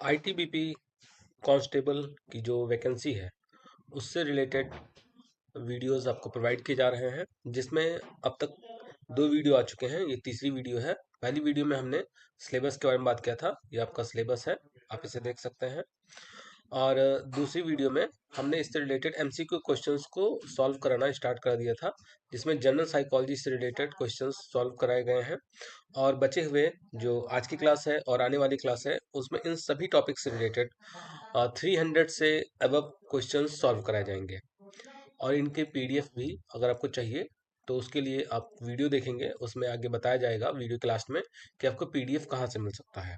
ITBP constable की जो vacancy है उससे रिलेटेड वीडियोस आपको प्रोवाइड किए जा रहे हैं, जिसमें अब तक 2 वीडियो आ चुके हैं। ये तीसरी वीडियो है। पहली वीडियो में हमने सिलेबस के बारे में बात किया था। ये आपका सिलेबस है, आप इसे देख सकते हैं। और दूसरी वीडियो में हमने इससे रिलेटेड एमसीक्यू क्वेश्चंस को सॉल्व कराना स्टार्ट कर दिया था, जिसमें जनरल साइकोलॉजी से रिलेटेड क्वेश्चंस सॉल्व कराए गए हैं। और बचे हुए जो आज की क्लास है और आने वाली क्लास है उसमें इन सभी टॉपिक से रिलेटेड 300 से अबव क्वेश्चन सॉल्व कराए जाएंगे। और इनके पीडीएफ भी अगर आपको चाहिए तो उसके लिए आप वीडियो देखेंगे, उसमें आगे बताया जाएगा वीडियो के लास्ट में कि आपको पीडीएफ कहाँ से मिल सकता है।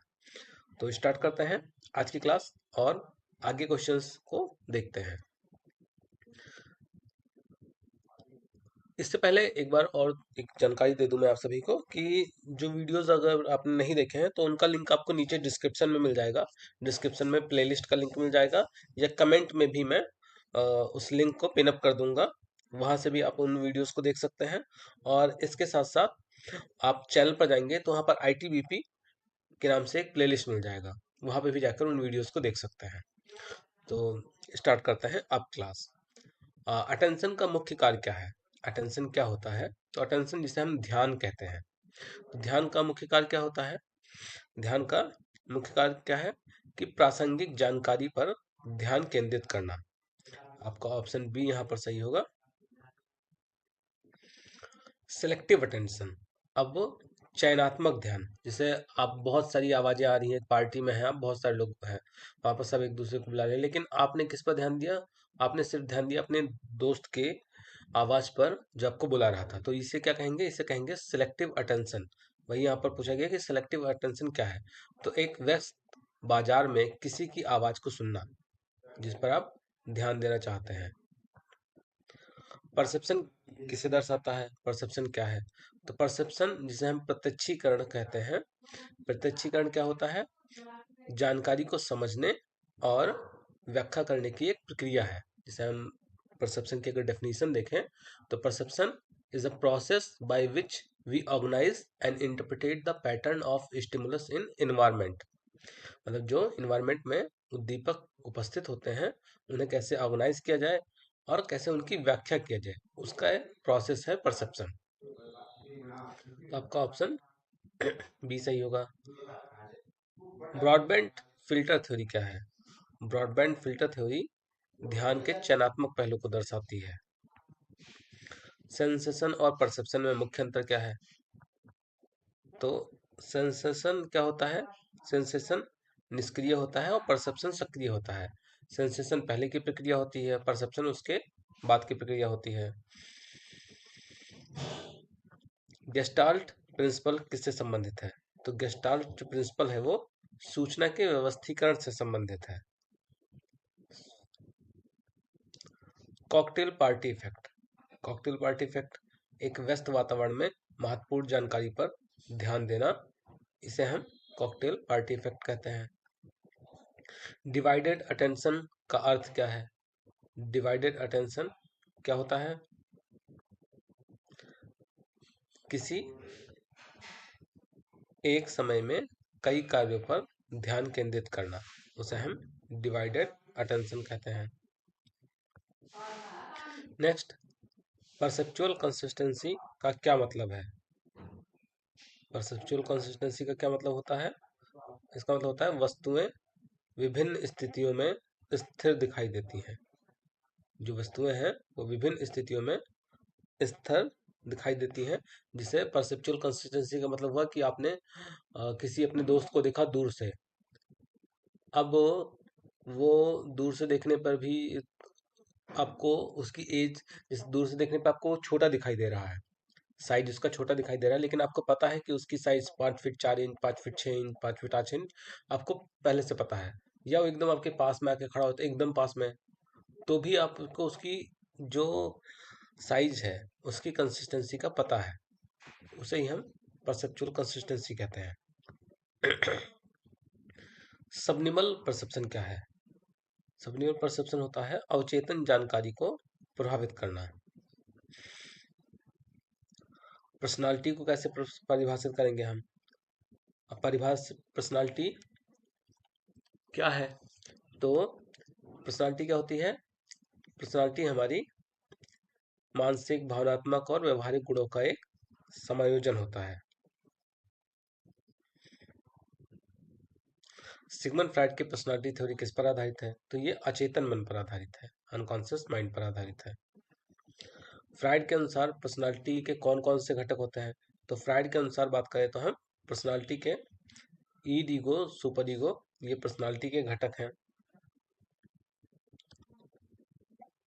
तो स्टार्ट करते हैं आज की क्लास और आगे क्वेश्चंस को देखते हैं। इससे पहले एक बार और एक जानकारी दे दूं मैं आप सभी को कि जो वीडियोस अगर आपने नहीं देखे हैं तो उनका लिंक आपको नीचे डिस्क्रिप्शन में मिल जाएगा। डिस्क्रिप्शन में प्लेलिस्ट का लिंक मिल जाएगा, या कमेंट में भी मैं उस लिंक को पिन अप कर दूंगा। वहां से भी आप उन वीडियोस को देख सकते हैं। और इसके साथ साथ आप चैनल पर जाएंगे तो वहाँ पर आईटीबीपी के नाम से एक प्लेलिस्ट मिल जाएगा, वहां पे भी जाकर उन वीडियोस को देख सकते हैं। तो स्टार्ट करते हैं अब क्लास। अटेंशन का मुख्य कार्य क्या है? अटेंशन क्या होता है? तो अटेंशन जिसे हम ध्यान कहते हैं, तो ध्यान का मुख्य कार्य क्या होता है? ध्यान का मुख्य कार्य क्या है कि प्रासंगिक जानकारी पर ध्यान केंद्रित करना। आपका ऑप्शन बी यहाँ पर सही होगा। सिलेक्टिव अटेंशन, अब चयनात्मक ध्यान, जैसे आप बहुत सारी आवाजें आ रही हैं, पार्टी में हैं आप, बहुत सारे लोग हैं वहां पर, सब एक दूसरे को बुला रहे हैं, लेकिन आपने किस पर ध्यान दिया? आपने सिर्फ ध्यान दिया अपने दोस्त के आवाज पर जो आपको बुला रहा था। तो इसे क्या कहेंगे? इसे कहेंगे सिलेक्टिव अटेंशन। वही यहाँ पर पूछा गया कि सिलेक्टिव अटेंशन क्या है। तो एक व्यस्त बाजार में किसी की आवाज को सुनना जिस पर आप ध्यान देना चाहते हैं। परसेप्शन किसे दर्शाता है? परसेप्शन क्या है? तो परसेप्शन जिसे हम प्रत्यक्षीकरण कहते हैं। प्रत्यक्षीकरण क्या होता है? जानकारी को समझने और व्याख्या करने की एक प्रक्रिया है। जिसे हम परसेप्शन की अगर डेफिनेशन देखें तो perception is a process by which we organize and interpret the pattern of stimulus in environment. मतलब जो इन्वायरमेंट में उद्दीपक उपस्थित होते हैं उन्हें कैसे ऑर्गेनाइज किया जाए और कैसे उनकी व्याख्या किया जाए, उसका एक प्रोसेस है परसेप्शन। तो आपका ऑप्शन बी सही होगा। ब्रॉडबैंड फिल्टर थ्योरी क्या है? ब्रॉडबैंड फिल्टर थ्योरी ध्यान के चयनात्मक पहलू को दर्शाती है। सेंसेशन और परसेप्शन में मुख्य अंतर क्या है? तो सेंसेशन क्या होता है? सेंसेशन निष्क्रिय होता है और परसेप्शन सक्रिय होता है। सेंसेशन पहले की प्रक्रिया होती है, परसेप्शन उसके बाद की प्रक्रिया होती है। गेस्टाल्ट प्रिंसिपल किससे संबंधित है? तो गेस्टाल्ट जो प्रिंसिपल है वो सूचना के व्यवस्थीकरण से संबंधित है। Cocktail party effect, cocktail party effect एक व्यस्त वातावरण में महत्वपूर्ण जानकारी पर ध्यान देना, इसे हम कॉकटेल पार्टी इफेक्ट कहते हैं। डिवाइडेड अटेंशन का अर्थ क्या है? डिवाइडेड अटेंशन क्या होता है? किसी एक समय में कई कार्यों पर ध्यान केंद्रित करना, उसे हम डिवाइडेड अटेंशन कहते हैं। नेक्स्ट, परसेप्चुअल कंसिस्टेंसी का क्या मतलब है? परसेप्चुअल कंसिस्टेंसी का क्या मतलब होता है? इसका मतलब होता है वस्तुएं विभिन्न स्थितियों में स्थिर दिखाई देती हैं। जो वस्तुएं हैं वो विभिन्न स्थितियों में स्थिर दिखाई देती हैं, जिसे परसेप्चुअल कंसिस्टेंसी का मतलब हुआ कि आपने किसी अपने दोस्त को देखा दूर से। अब वो दूर से देखने पर भी आपको उसकी एज, इस दूर से देखने पर आपको छोटा दिखाई दे रहा है, साइज उसका छोटा दिखाई दे रहा है, लेकिन आपको पता है कि उसकी size 5 feet 4 inch, 5 feet 6 inch, 5 feet 8 inch आपको पहले से पता है। या वो एकदम आपके पास में आके खड़ा होता है, एकदम पास में, तो भी आपको उसकी जो साइज है उसकी कंसिस्टेंसी का पता है। उसे ही हम परसेप्चुअल कंसिस्टेंसी कहते हैं। सबनिमल परसेप्शन क्या है? सबनिमल परसेप्शन होता है अवचेतन जानकारी को प्रभावित करना। पर्सनालिटी को कैसे परिभाषित करेंगे हम? अब परिभाषित पर्सनालिटी क्या है? तो पर्सनालिटी क्या होती है? पर्सनालिटी हमारी मानसिक, भावनात्मक और व्यवहारिक गुणों का एक समायोजन होता है। सिगमंड फ्राइड की पर्सनालिटी थ्योरी किस पर आधारित है? तो ये अचेतन मन पर आधारित है, अनकॉन्शियस माइंड पर आधारित है। फ्राइड के अनुसार पर्सनालिटी के कौन कौन से घटक होते हैं? तो फ्राइड के अनुसार बात करें तो हम पर्सनालिटी के ईड, ईगो, सुपर ईगो, ये पर्सनालिटी के घटक हैं।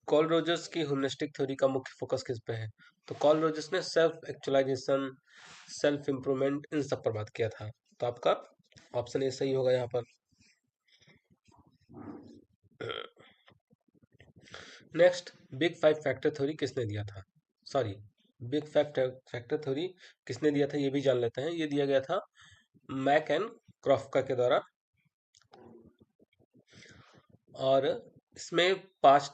कॉल रोजर्स की ह्यूमरिस्टिक थ्योरी का मुख्य फोकस किस पे है? तो कॉल रोजर्स ने सेल्फ एक्चुअलाइजेशन, सेल्फ इंप्रूवमेंट, इन सब पर बात किया था। तो आपका ऑप्शन ए सही होगा यहाँ पर। Next, big five factor theory किसने दिया था? Sorry, big five factor theory किसने दिया था ये भी जान लेते हैं। ये दिया गया था मैक एंड क्रॉफ्का के द्वारा, और इसमें 5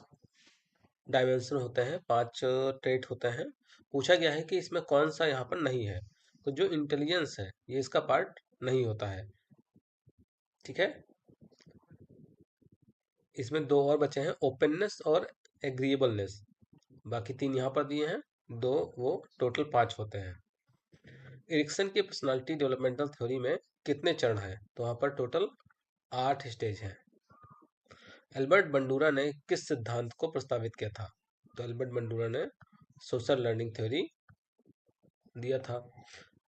डायमेंशन होते हैं, 5 ट्रेट होते हैं। पूछा गया है कि इसमें कौन सा यहाँ पर नहीं है। तो जो इंटेलिजेंस है ये इसका पार्ट नहीं होता है, ठीक है। इसमें 2 और बचे हैं, ओपननेस और एग्रीएबलनेस। बाकी 3 यहाँ पर दिए हैं, 2 वो टोटल 5 होते हैं। एरिक्सन की पर्सनालिटी डेवलपमेंटल थ्योरी में कितने चरण हैं? तो वहाँ पर टोटल 8 स्टेज हैं। एल्बर्ट बंडूरा ने किस सिद्धांत को प्रस्तावित किया था? तो एल्बर्ट बंडूरा ने सोशल लर्निंग थ्योरी दिया था।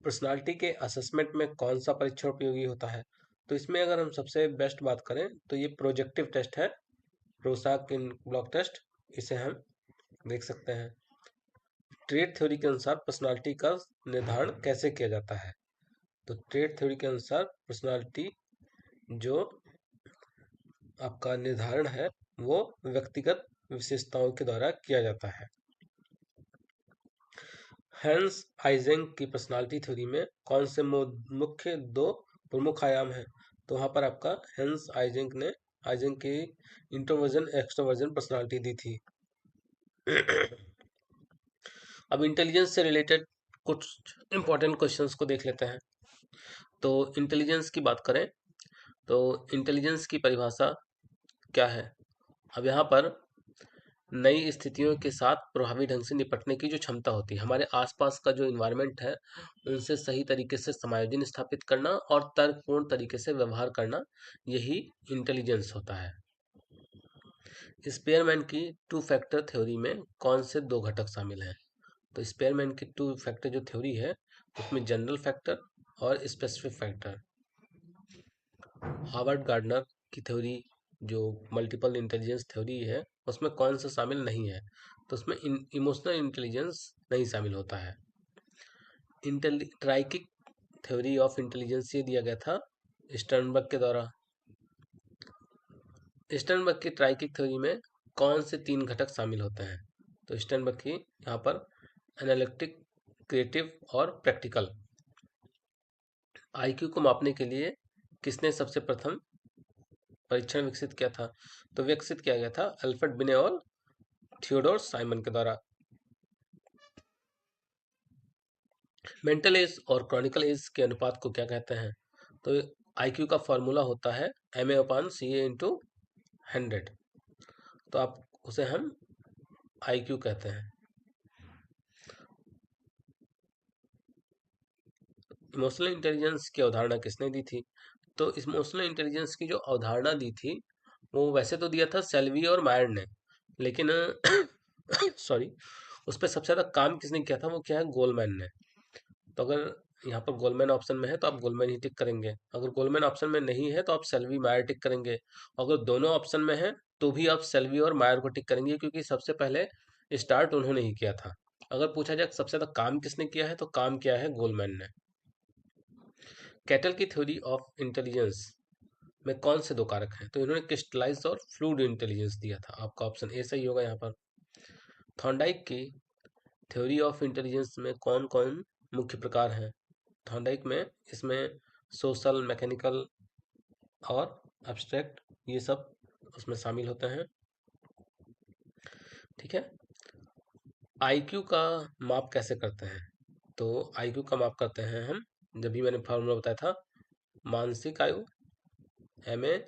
पर्सनालिटी के असेसमेंट में कौन सा परीक्षण उपयोगी होता है? तो इसमें अगर हम सबसे बेस्ट बात करें तो ये प्रोजेक्टिव टेस्ट है, रोसाक इन ब्लॉक टेस्ट, इसे हम देख सकते हैं। ट्रेट थ्योरी के अनुसार पर्सनालिटी का निर्धारण कैसे किया जाता है? तो ट्रेट थ्योरी के अनुसार पर्सनालिटी जो आपका निर्धारण है वो व्यक्तिगत विशेषताओं के द्वारा किया जाता है। हैंस आइजेंक की पर्सनालिटी थ्योरी में कौन से मुख्य 2 प्रमुख आयाम हैं? तो वहाँ पर आपका हैंस आइजेंक की इंट्रोवर्जन एक्सट्रोवर्जन पर्सनालिटी दी थी। अब इंटेलिजेंस से रिलेटेड कुछ इंपॉर्टेंट क्वेश्चंस को देख लेते हैं। तो इंटेलिजेंस की बात करें तो इंटेलिजेंस की परिभाषा क्या है? अब यहाँ पर नई स्थितियों के साथ प्रभावी ढंग से निपटने की जो क्षमता होती है, हमारे आसपास का जो इन्वायरमेंट है उनसे सही तरीके से समायोजन स्थापित करना और तर्कपूर्ण तरीके से व्यवहार करना, यही इंटेलिजेंस होता है। स्पेयरमैन की 2 फैक्टर थ्योरी में कौन से 2 घटक शामिल हैं? तो स्पेयरमैन की 2 फैक्टर जो थ्योरी है उसमें जनरल फैक्टर और स्पेसिफिक फैक्टर। हार्वर्ड गार्डनर की थ्योरी जो मल्टीपल इंटेलिजेंस थ्योरी है उसमें कौन सा शामिल नहीं है? तो उसमें इमोशनल इंटेलिजेंस नहीं शामिल होता है। ट्राइकिक थ्योरी ऑफ इंटेलिजेंस ये दिया गया था स्टर्नबर्ग के द्वारा। स्टर्नबर्ग की ट्राइकिक थ्योरी में कौन से 3 घटक शामिल होते हैं? तो स्टर्नबर्ग की यहाँ पर एनालिटिक, क्रिएटिव और प्रैक्टिकल। आईक्यू को मापने के लिए किसने सबसे प्रथम परीक्षण विकसित किया था? तो विकसित किया गया था अल्फ्रेड बिने और थियोडोर साइमन के द्वारा। मेंटल एज और क्रॉनिकल एज के अनुपात को क्या कहते हैं? तो आईक्यू का फॉर्मूला होता है MA/CA/100। तो आप उसे हम आईक्यू कहते हैं। इमोशनल इंटेलिजेंस की अवधारणा किसने दी थी? तो इमोशनल इंटेलिजेंस की जो अवधारणा दी थी वो वैसे तो दिया था सेल्वी और मायर ने, लेकिन सॉरी, उस पर सबसे ज़्यादा काम किसने किया था? वो क्या है, गोलमैन ने। तो अगर यहाँ पर गोलमैन ऑप्शन में है तो आप गोलमैन ही टिक करेंगे, अगर गोलमैन ऑप्शन में नहीं है तो आप सेल्वी मायर टिक करेंगे, अगर दोनों ऑप्शन में है तो भी आप सेल्वी और मायर को टिक करेंगे क्योंकि सबसे पहले स्टार्ट उन्होंने ही किया था। अगर पूछा जाए सबसे ज़्यादा काम किसने किया है तो काम किया है गोलमैन ने। कैटल की थ्योरी ऑफ इंटेलिजेंस में कौन से 2 कारक हैं? तो इन्होंने क्रिस्टलाइज्ड और फ्लूइड इंटेलिजेंस दिया था। आपका ऑप्शन ए सही होगा यहाँ पर। थॉर्नडाइक की थ्योरी ऑफ इंटेलिजेंस में कौन कौन मुख्य प्रकार हैं? थॉर्नडाइक में इसमें सोशल, मैकेनिकल और एब्स्ट्रैक्ट, ये सब उसमें शामिल होते हैं, ठीक है। आईक्यू का माप कैसे करते हैं? तो आईक्यू का माप करते हैं हम, जब भी मैंने फार्मूला बताया था, मानसिक आयु MA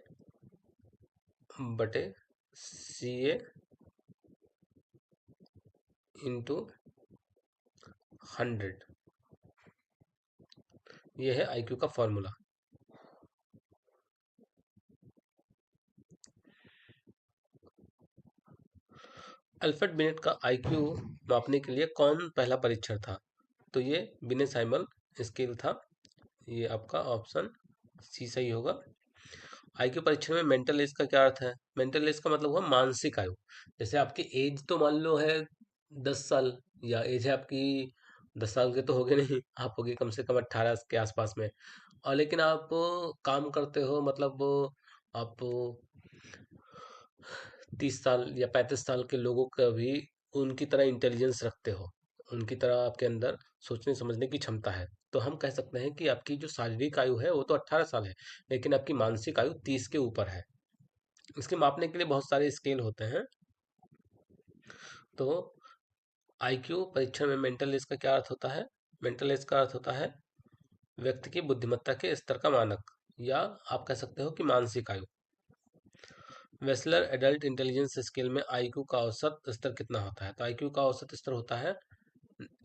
बटे CA इंटू 100, ये है IQ का फॉर्मूला। अल्फ्रेड बिनेट का IQ मापने के लिए कौन पहला परीक्षण था? तो ये बिने साइमन स्केल था। ये आपका ऑप्शन सी सही होगा। IQ परीक्षण में मेंटल एज का क्या अर्थ है? मेंटल एज का मतलब हुआ मानसिक आयु। जैसे आपकी एज तो मान लो है 10 साल, या एज है आपकी 10 साल के तो होगे नहीं, आप होगे कम से कम 18 के आसपास में। और लेकिन आप काम करते हो, मतलब आप 30 साल या 35 साल के लोगों का भी उनकी तरह इंटेलिजेंस रखते हो, उनकी तरह आपके अंदर सोचने समझने की क्षमता है। तो हम कह सकते हैं कि आपकी जो शारीरिक आयु है वो तो 18 साल है, लेकिन आपकी मानसिक आयु 30 के ऊपर है। इसके मापने के लिए बहुत सारे स्केल होते हैं। तो IQ परीक्षण में मेंटल एज का क्या अर्थ होता है? मेंटल एज का अर्थ होता है व्यक्ति की बुद्धिमत्ता के स्तर का मानक, या आप कह सकते हो कि मानसिक आयु। वेस्लर एडल्ट इंटेलिजेंस स्केल में IQ का औसत स्तर कितना होता है? तो IQ का औसत स्तर होता है,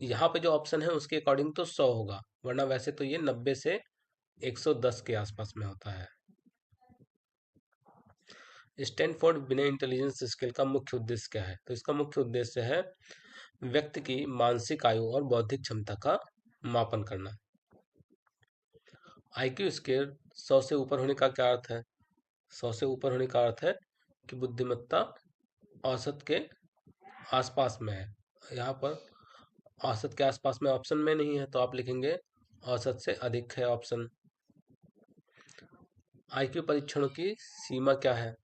यहाँ पे जो ऑप्शन है उसके अकॉर्डिंग तो 100 होगा, वरना वैसे तो ये 90 से 110 के आसपास में होता है। स्टैनफोर्ड बिना इंटेलिजेंस स्केल का मुख्य उद्देश्य क्या है? तो इसका मुख्य उद्देश्य है व्यक्ति की मानसिक आयु और बौद्धिक क्षमता का मापन करना। IQ स्केल 100 से ऊपर होने का क्या अर्थ है? 100 से ऊपर होने का अर्थ है कि बुद्धिमत्ता औसत के आसपास में है। यहाँ पर औसत के आसपास में ऑप्शन में नहीं है, तो आप लिखेंगे औसत से अधिक है ऑप्शन। IQ परीक्षणों की सीमा क्या है?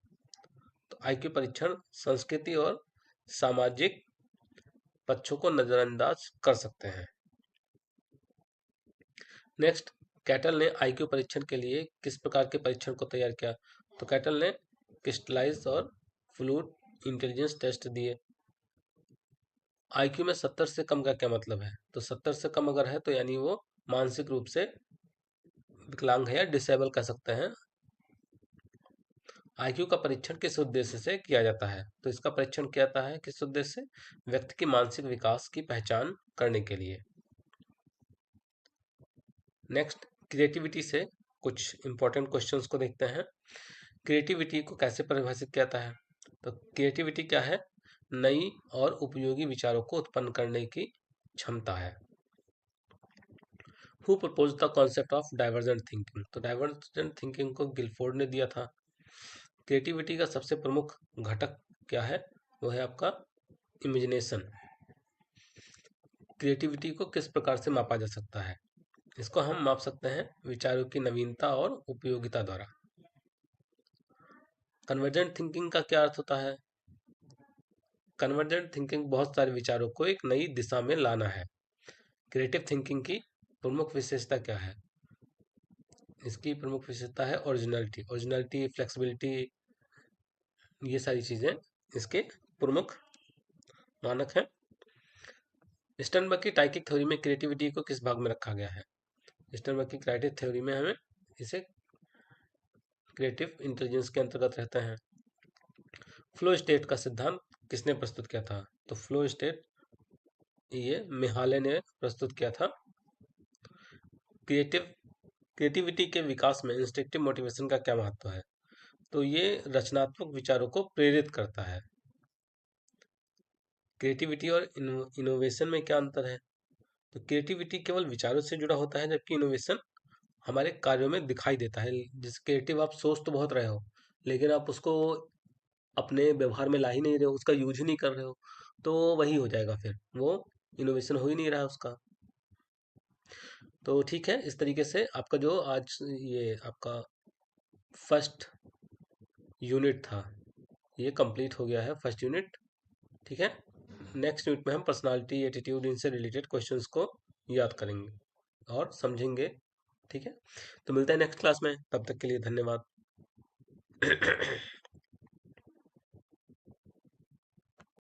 तो IQ परीक्षण संस्कृति और सामाजिक पक्षों को नजरअंदाज कर सकते हैं। नेक्स्ट, कैटल ने IQ परीक्षण के लिए किस प्रकार के परीक्षण को तैयार किया? तो कैटल ने क्रिस्टलाइज और फ्लूइड इंटेलिजेंस टेस्ट दिए। IQ में 70 से कम का क्या मतलब है? तो 70 से कम अगर है तो यानी वो मानसिक रूप से विकलांग है या डिसेबल कह सकते हैं। IQ का परीक्षण किस उद्देश्य से किया जाता है? तो इसका परीक्षण किया जाता है किस उद्देश्य से? व्यक्ति के मानसिक विकास की पहचान करने के लिए। नेक्स्ट, क्रिएटिविटी से कुछ इंपॉर्टेंट क्वेश्चंस को देखते हैं। क्रिएटिविटी को कैसे परिभाषित किया जाता है? तो क्रिएटिविटी क्या है? नई और उपयोगी विचारों को उत्पन्न करने की क्षमता है। Who propose the concept of divergent thinking? तो डाइवर्जेंट थिंकिंग को गिलफोर्ड ने दिया था। क्रिएटिविटी का सबसे प्रमुख घटक क्या है? वो है आपका इमेजिनेशन। क्रिएटिविटी को किस प्रकार से मापा जा सकता है? इसको हम माप सकते हैं विचारों की नवीनता और उपयोगिता द्वारा। कन्वर्जेंट थिंकिंग का क्या अर्थ होता है? कन्वर्जेंट थिंकिंग बहुत सारे विचारों को एक नई दिशा में लाना है। क्रिएटिव थिंकिंग की प्रमुख विशेषता क्या है? इसकी प्रमुख विशेषता है ओरिजिनलिटी। ओरिजिनलिटी, फ्लेक्सिबिलिटी, ये सारी चीजें इसके प्रमुख मानक हैं। स्टर्नबर्ग की टाइकिक थ्योरी में क्रिएटिविटी को किस भाग में रखा गया है? स्टर्नबर्ग की क्रिएटिव थ्योरी में हमें इसे क्रिएटिव इंटेलिजेंस के अंतर्गत रहते हैं। फ्लो स्टेट का सिद्धांत किसने प्रस्तुत किया था? तो फ्लो स्टेट ये मिहाले ने प्रस्तुत किया था। क्रिएटिविटी के विकास में इंस्टिंक्टिव मोटिवेशन का क्या महत्व है? तो ये रचनात्मक विचारों को प्रेरित करता है। क्रिएटिविटी और इनोवेशन में क्या अंतर है? तो क्रिएटिविटी केवल विचारों से जुड़ा होता है, जबकि इनोवेशन हमारे कार्यों में दिखाई देता है। जिस क्रिएटिव आप सोच तो बहुत रहे हो, लेकिन आप उसको अपने व्यवहार में ला ही नहीं रहे हो, उसका यूज ही नहीं कर रहे हो, तो वही हो जाएगा, फिर वो इनोवेशन हो ही नहीं रहा है उसका। तो ठीक है, इस तरीके से आपका जो आज ये आपका फर्स्ट यूनिट था ये कंप्लीट हो गया है, फर्स्ट यूनिट। ठीक है, नेक्स्ट यूनिट में हम पर्सनालिटी, एटीट्यूड, इनसे रिलेटेड क्वेश्चंस को याद करेंगे और समझेंगे। ठीक है, तो मिलते हैं नेक्स्ट क्लास में, तब तक के लिए धन्यवाद।